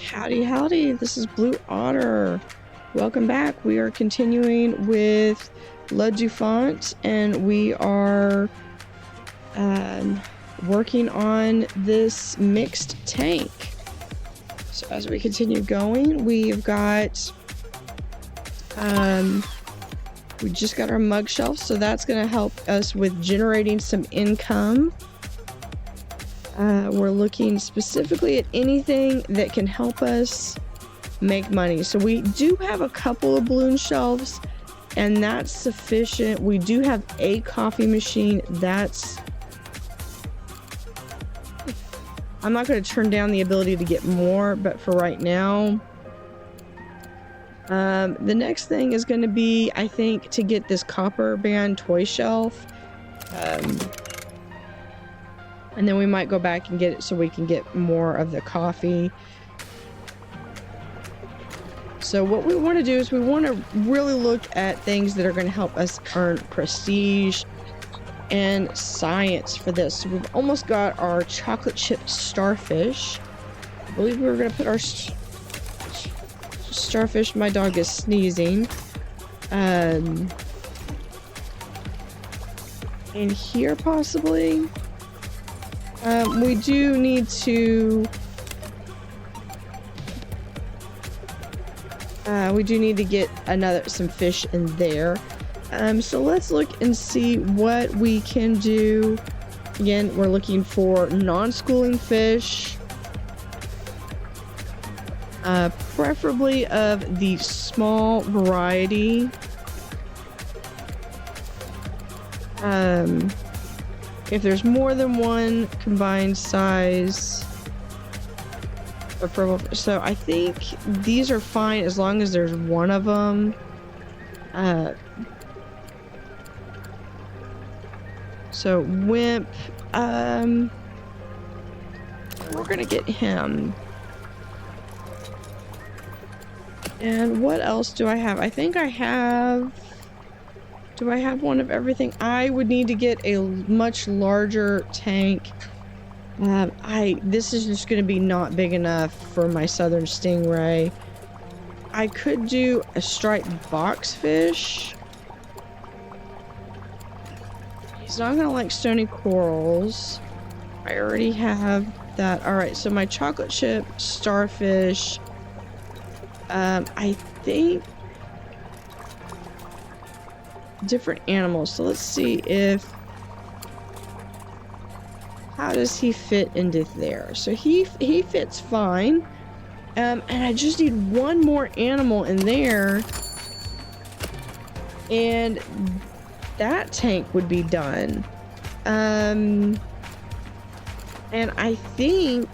Howdy Howdy, this is Blue Otter. Welcome back. We are continuing with Dufont and we are working on this mixed tank. So as we continue going, we've got we just got our mug shelf, so that's going to help us with generating some income. We're looking specifically at anything that can help us make money. So we do have a couple of balloon shelves, and that's sufficient. We do have a coffee machine. I'm not going to turn down the ability to get more, but for right now, the next thing is going to be, I think, to get this copper band toy shelf. And then we might go back and get it so we can get more of the coffee. So what we want to do is we want to really look at things that are going to help us earn prestige and science for this. So we've almost got our chocolate chip starfish. I believe we were going to put our starfish. My dog is sneezing. In here possibly. We do need to get some fish in there. So let's look and see what we can do. Again, we're looking for non-schooling fish, preferably of the small variety. If there's more than one combined size of purple, so I think these are fine as long as there's one of them. So Wimp, we're gonna get him. And what else do I have? I think I have. Do I have one of everything? I would need to get a much larger tank. This is just going to be not big enough for my southern stingray. I could do a striped boxfish. He's not going to like stony corals. I already have that. Alright, so my chocolate chip starfish. I think different animals. So let's see how does he fit into there. So he fits fine. And I just need one more animal in there, and that tank would be done. And I think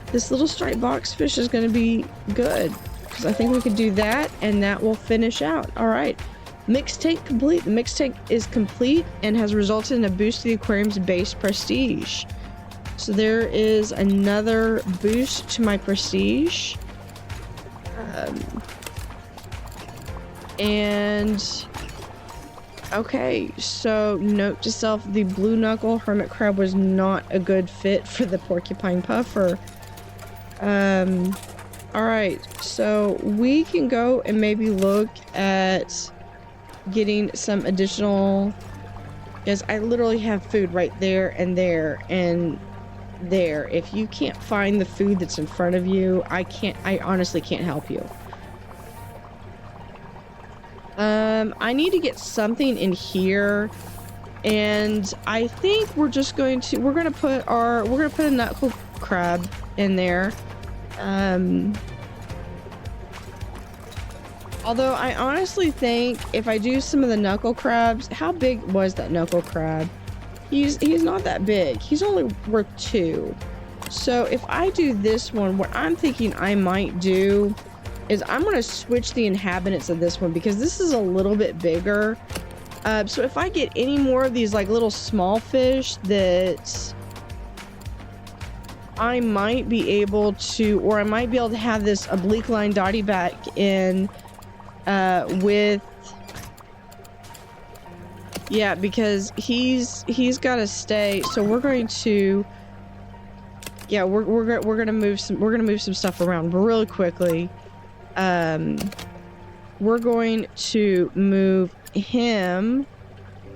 this little striped boxfish is going to be good, because I think we could do that, and that will finish out. All right. Mixed tank complete. The mixed tank is complete and has resulted in a boost to the aquarium's base prestige. So there is another boost to my prestige. Okay, so note to self, the blue knuckle hermit crab was not a good fit for the porcupine puffer. Alright, so we can go and maybe look at getting some additional, because I literally have food right there and there and there. If you can't find the food that's in front of you, I honestly can't help you. I need to get something in here, and I think we're going to put a knuckle crab in there. Although I honestly think if I do some of the knuckle crabs, how big was that knuckle crab? He's not that big. He's only worth 2. So if I do this one, what I'm thinking I might do is I'm going to switch the inhabitants of this one, because this is a little bit bigger. So if I get any more of these like little small fish, that I might be able to, or I might be able to have this oblique line dotty back in because he's got to stay. So we're going to yeah, we're gonna move some stuff around really quickly. We're going to move him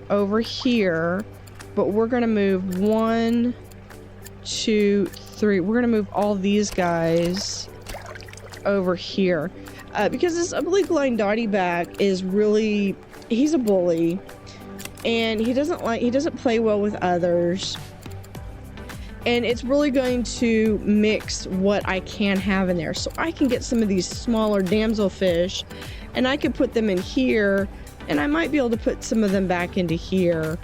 over here, but we're gonna move 1, 2, 3. We're gonna move all these guys over here because this oblique-line dotty back is really, he's a bully, and he doesn't play well with others, and it's really going to mix what I can have in there. So I can get some of these smaller damselfish and I can put them in here, and I might be able to put some of them back into here,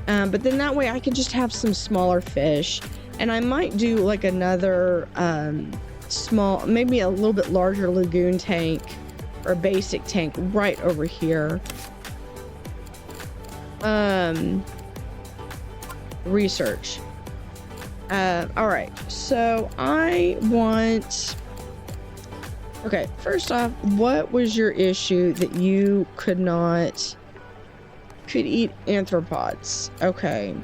but then that way I can just have some smaller fish, and I might do like another small, maybe a little bit larger lagoon tank or basic tank right over here. Research. All right, so I want, okay, first off, what was your issue that you could eat arthropods? Okay,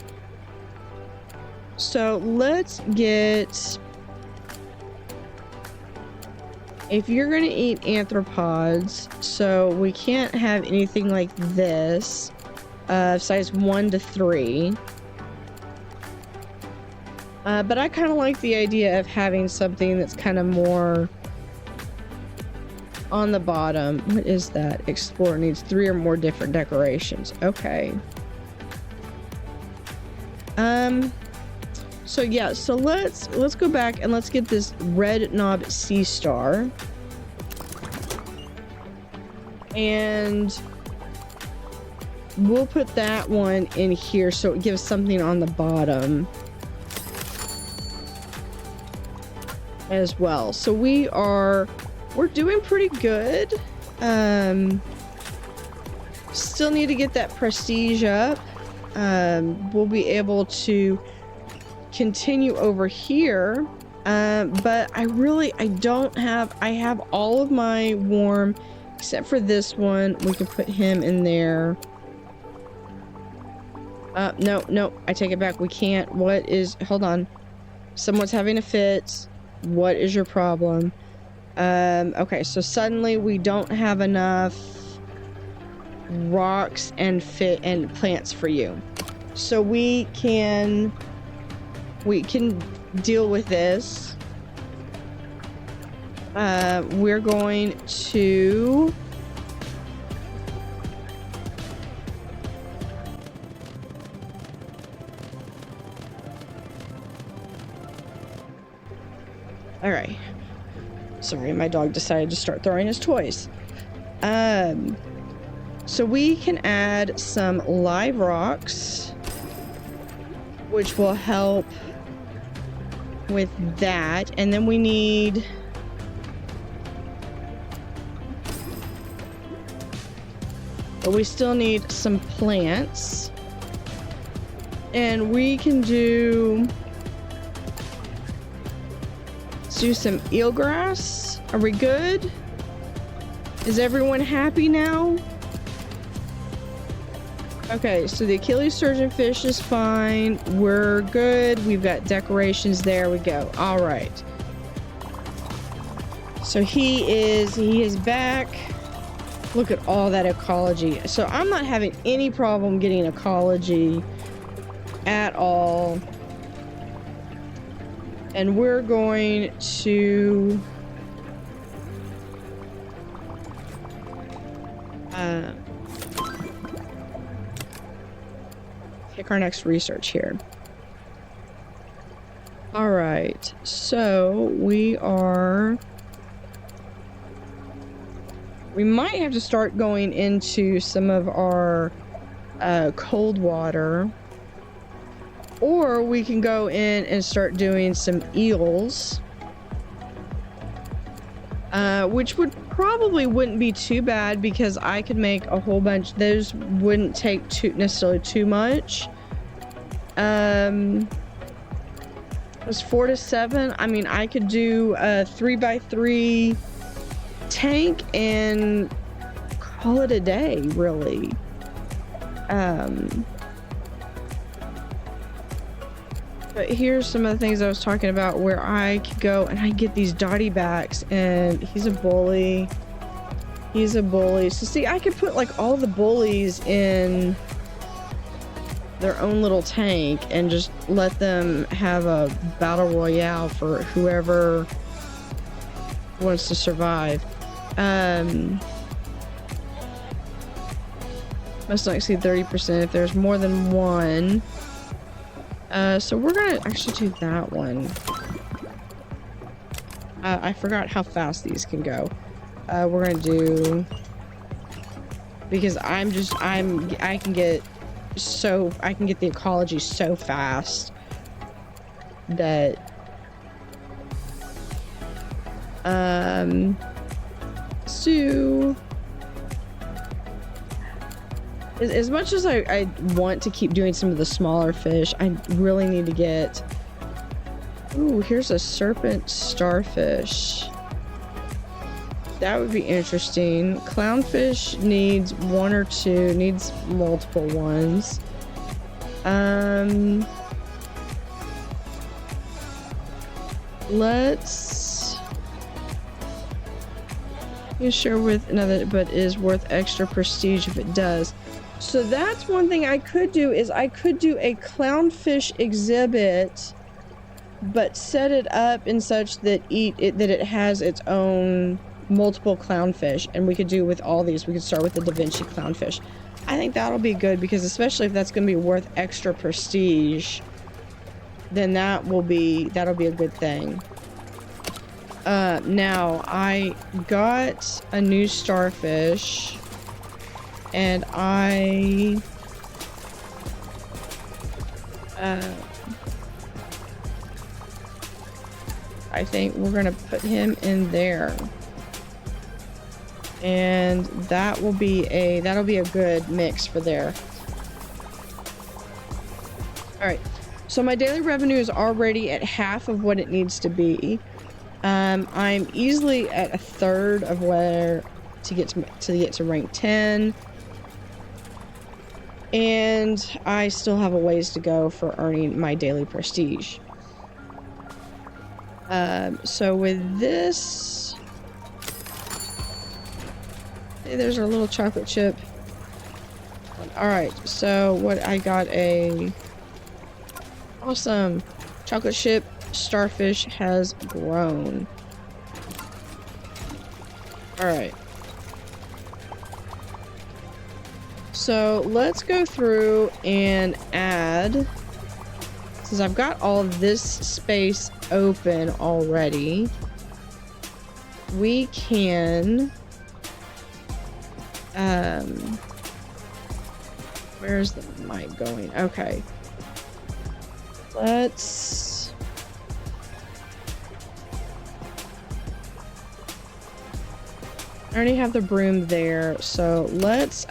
so let's get, if you're gonna eat arthropods, so we can't have anything like this, size 1 to 3. But I kind of like the idea of having something that's kind of more on the bottom. What is that? Explore needs 3 or more different decorations. Okay. So yeah, so let's go back and let's get this red knob sea star. And we'll put that one in here so it gives something on the bottom as well. So we're doing pretty good. Still need to get that prestige up. We'll be able to continue over here, but I have all of my warm except for this one. We can put him in there. No, I take it back. We can't. Hold on, someone's having a fit. What is your problem? Okay, so suddenly we don't have enough rocks and plants for you. So we can deal with this. We're going to all right. Sorry, my dog decided to start throwing his toys. So we can add some live rocks, which will help with that. And then we need but we still need some plants. And we can do some eelgrass. Are we good? Is everyone happy now? Okay, so the Achilles surgeonfish is fine. We're good. We've got decorations. There we go. All right. So he is back. Look at all that ecology. So I'm not having any problem getting ecology at all. And we're going to pick our next research here. All right, so we might have to start going into some of our cold water. Or we can go in and start doing some eels, which probably wouldn't be too bad because I could make a whole bunch. Those wouldn't take necessarily too much. It was 4 to 7. I mean, I could do a 3x3 tank and call it a day, really. But here's some of the things I was talking about where I could go and I get these dotty backs, and he's a bully. He's a bully. So see, I could put like all the bullies in their own little tank and just let them have a battle royale for whoever wants to survive. Must not exceed 30% if there's more than one. So we're gonna actually do that one. I forgot how fast these can go. We're gonna do, because I can get the ecology so fast that so as much as I want to keep doing some of the smaller fish, I really need to get, ooh, here's a serpent starfish. That would be interesting. Clownfish needs one or two, needs multiple ones. Let's share with another, but is worth extra prestige if it does. So that's one thing I could do, is I could do a clownfish exhibit, but set it up in such that it has its own multiple clownfish, and we could do with all these. We could start with the Da Vinci clownfish. I think that'll be good, because especially if that's going to be worth extra prestige, then that'll be a good thing. Now I got a new starfish, and I think we're gonna put him in there, and that'll be a good mix for there. All right, so my daily revenue is already at half of what it needs to be. I'm easily at a third of where to get to rank 10, and I still have a ways to go for earning my daily prestige. So with this, hey, there's our little chocolate chip. All right, so what I got, a awesome chocolate chip starfish has grown. All right. So let's go through and add, since I've got all of this space open already, we can, where's the mic going? Okay. Let's, I already have the broom there, so let's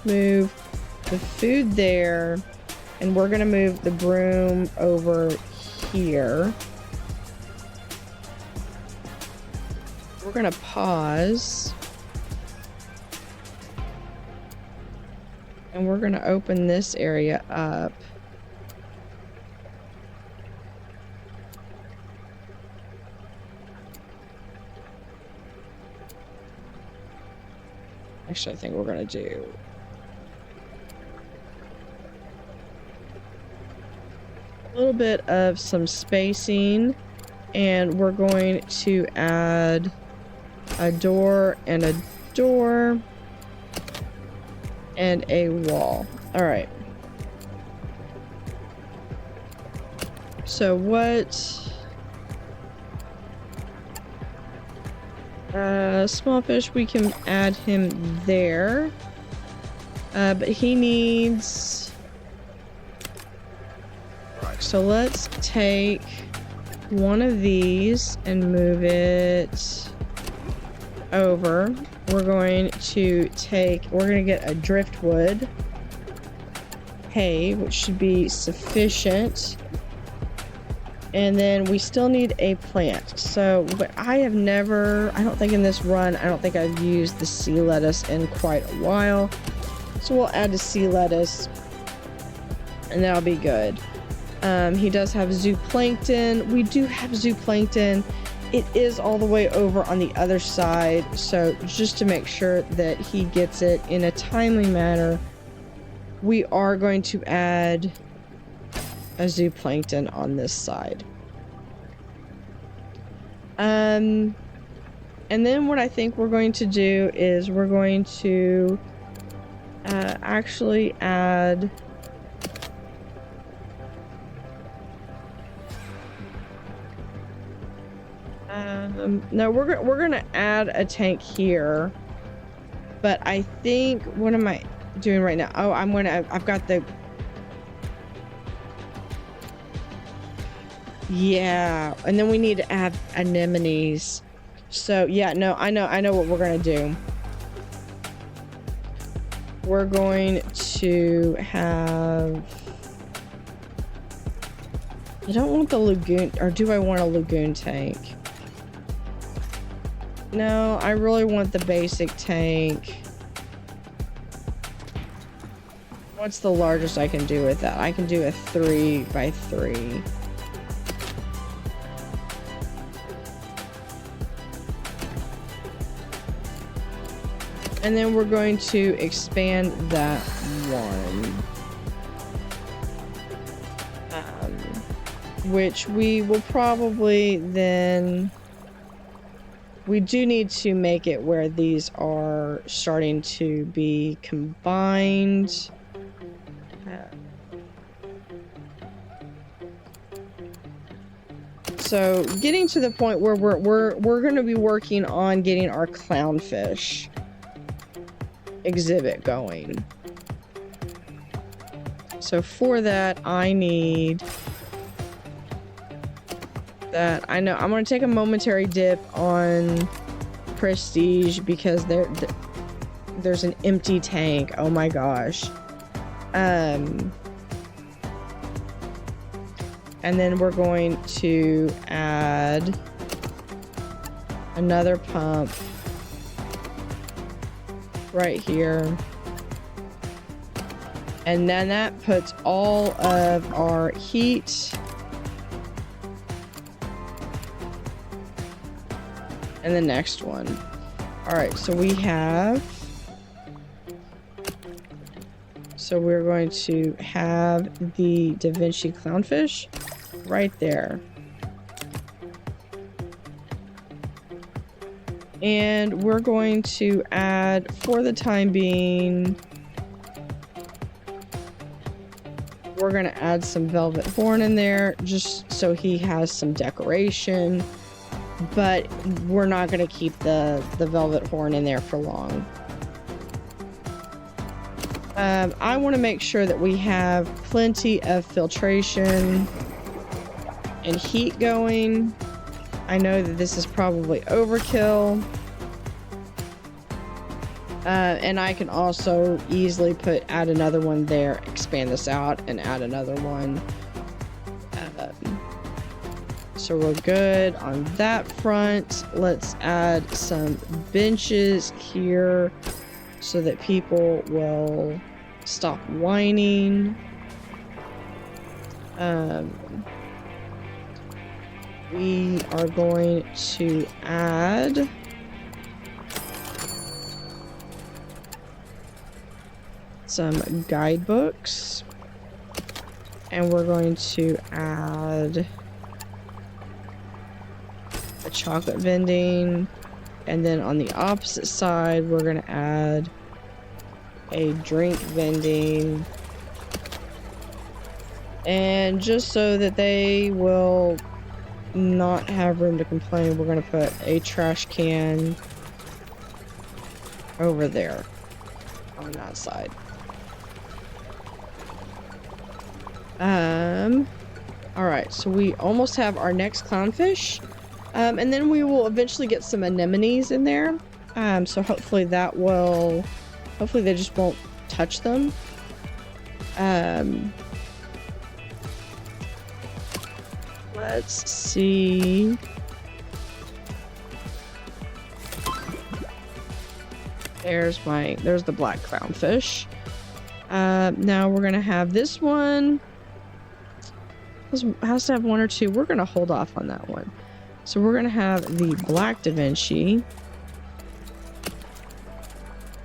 move the food there, and we're gonna move the broom over here. We're gonna pause, and we're gonna open this area up. Actually, I think we're gonna do a little bit of some spacing, and we're going to add a door and a door and a wall. All right. So what? Small fish, we can add him there. But he needs... So let's take one of these and move it over. We're going to get a driftwood hay, which should be sufficient. And then we still need a plant. So, but I don't think in this run, I don't think I've used the sea lettuce in quite a while. So we'll add the sea lettuce, and that'll be good. He does have zooplankton. We do have zooplankton. It is all the way over on the other side, so just to make sure that he gets it in a timely manner, we are going to add a zooplankton on this side. And then what I think we're going to do is we're going to actually add no, we're gonna add a tank here, but I think, what am I doing right now? Oh, I've got the, yeah, and then we need to add anemones. So yeah, no, I know what we're gonna do. We're going to have, I don't want the lagoon, or do I want a lagoon tank? No, I really want the basic tank. What's the largest I can do with that? I can do a 3x3. And then we're going to expand that one. Which we will probably then... We do need to make it where these are starting to be combined. So getting to the point where we're going to be working on getting our clownfish exhibit going. So for that, I need that. I know I'm going to take a momentary dip on prestige because there's an empty tank. Oh my gosh. And then we're going to add another pump right here. And then that puts all of our heat in the next one. All right, so we have, so we're going to have the Da Vinci clownfish right there. And we're going to add, for the time being, we're going to add some velvet horn in there just so he has some decoration. But we're not going to keep the velvet horn in there for long. I want to make sure that we have plenty of filtration and heat going. I know that this is probably overkill. And I can also easily add another one there, expand this out, and add another one. So we're good on that front. Let's add some benches here so that people will stop whining. We are going to add some guidebooks, and we're going to add a chocolate vending, and then on the opposite side we're going to add a drink vending, and just so that they will not have room to complain, we're going to put a trash can over there on that side. All right, so we almost have our next clownfish. And then we will eventually get some anemones in there. So hopefully that will, hopefully they just won't touch them. Let's see. There's the black clownfish. Now we're gonna have this one. has to have one or two. We're gonna hold off on that one. So we're gonna have the black Da Vinci.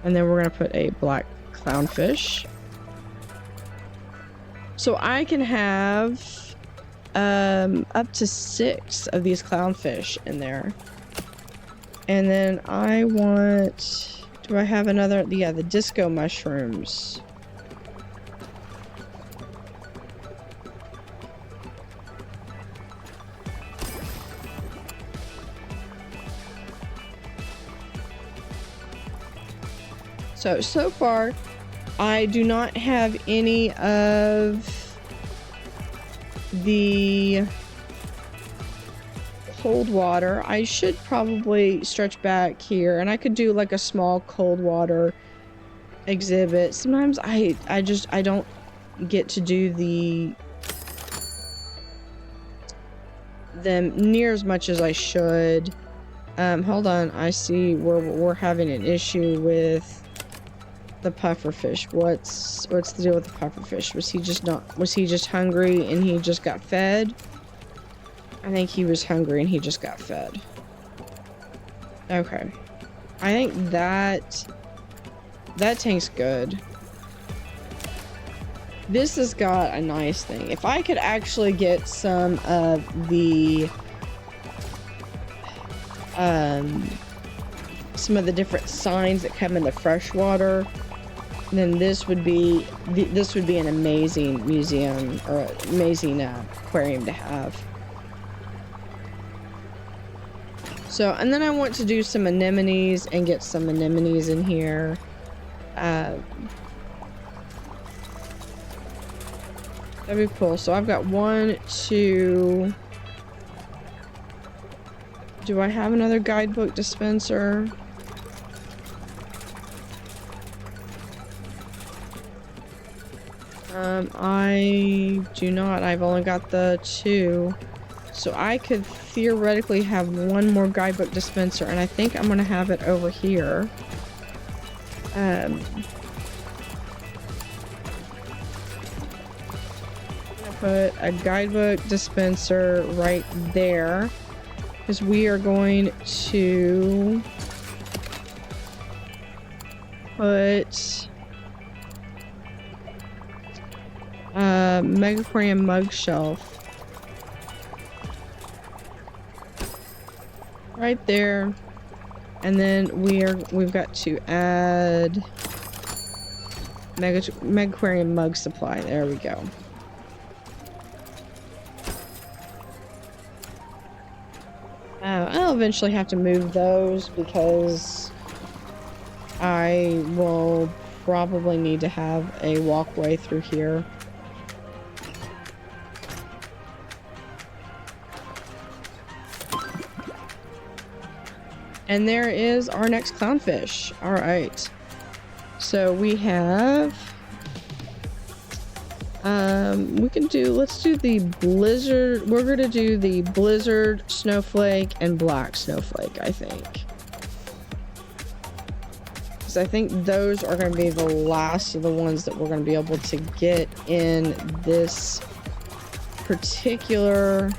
And then we're gonna put a black clownfish. So I can have up to 6 of these clownfish in there. And then I want, do I have another? Yeah, the disco mushrooms. So far, I do not have any of the cold water. I should probably stretch back here, and I could do like a small cold water exhibit. Sometimes I don't get to do them near as much as I should. Hold on, I see where we're having an issue with the pufferfish. What's the deal with the pufferfish? Was he just hungry and he just got fed? I think he was hungry and he just got fed. Okay. I think that tank's good. This has got a nice thing. If I could actually get some of the different signs that come in the freshwater, then this would be an amazing museum, or amazing aquarium to have. So, and then I want to do some anemones and get some anemones in here. That'd be cool. So I've got 1, 2. Do I have another guidebook dispenser? I do not. I've only got the 2. So I could theoretically have 1 more guidebook dispenser, and I think I'm gonna have it over here. I'm gonna put a guidebook dispenser right there, because we are going to put Megaquarium mug shelf right there, and then we've got to add Megaquarium mug supply. There we go. I'll eventually have to move those because I will probably need to have a walkway through here. And there is our next clownfish. All right. So we have, let's do the blizzard. We're going to do the blizzard snowflake and black snowflake, I think. Because I think those are going to be the last of the ones that we're going to be able to get in this particular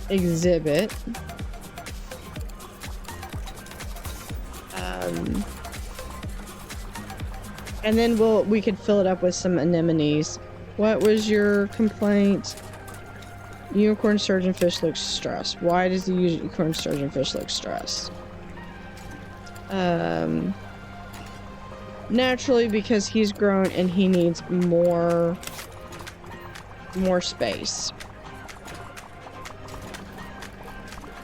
exhibit. And then we could fill it up with some anemones. What was your complaint? Unicorn surgeonfish looks stressed. Why does the unicorn surgeonfish look stressed? Naturally, because he's grown and he needs more space.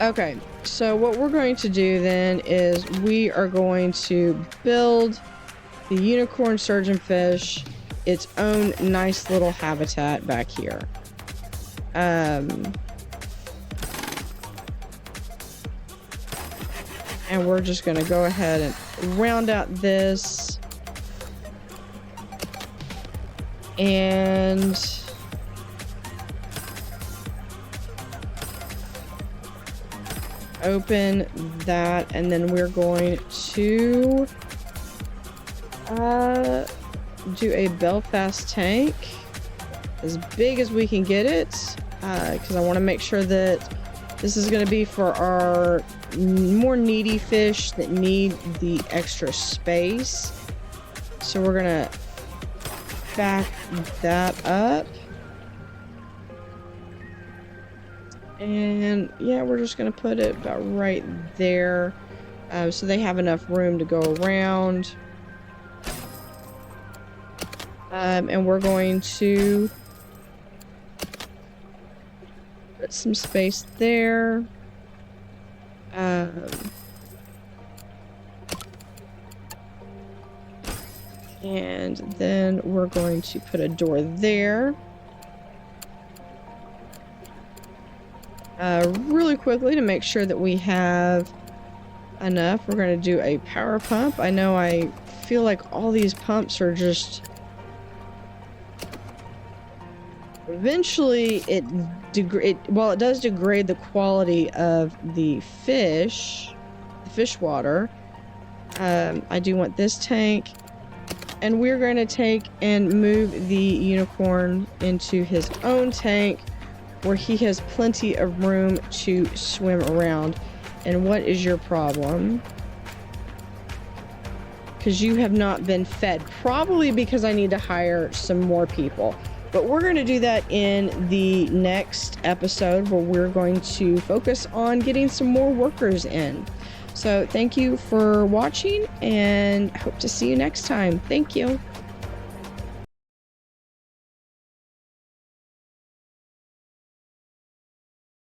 Okay, so what we're going to do then is we are going to build the unicorn surgeonfish its own nice little habitat back here. And we're just going to go ahead and round out this and open that, and then we're going to do a Belfast tank. as big as we can get it, because I want to make sure that this is going to be for our more needy fish that need the extra space. So we're going to back that up. And yeah, we're just going to put it about right there, so they have enough room to go around. And we're going to put some space there. And then we're going to put a door there. Really quickly to make sure that we have enough, we're going to do a power pump. I know I feel like all these pumps are just... Eventually, it does degrade the quality of the fish water. I do want this tank. And we're going to take and move the unicorn into his own tank, where he has plenty of room to swim around. And what is your problem? Because you have not been fed. Probably because I need to hire some more people. But we're going to do that in the next episode, where we're going to focus on getting some more workers in. So thank you for watching, and hope to see you next time. Thank you.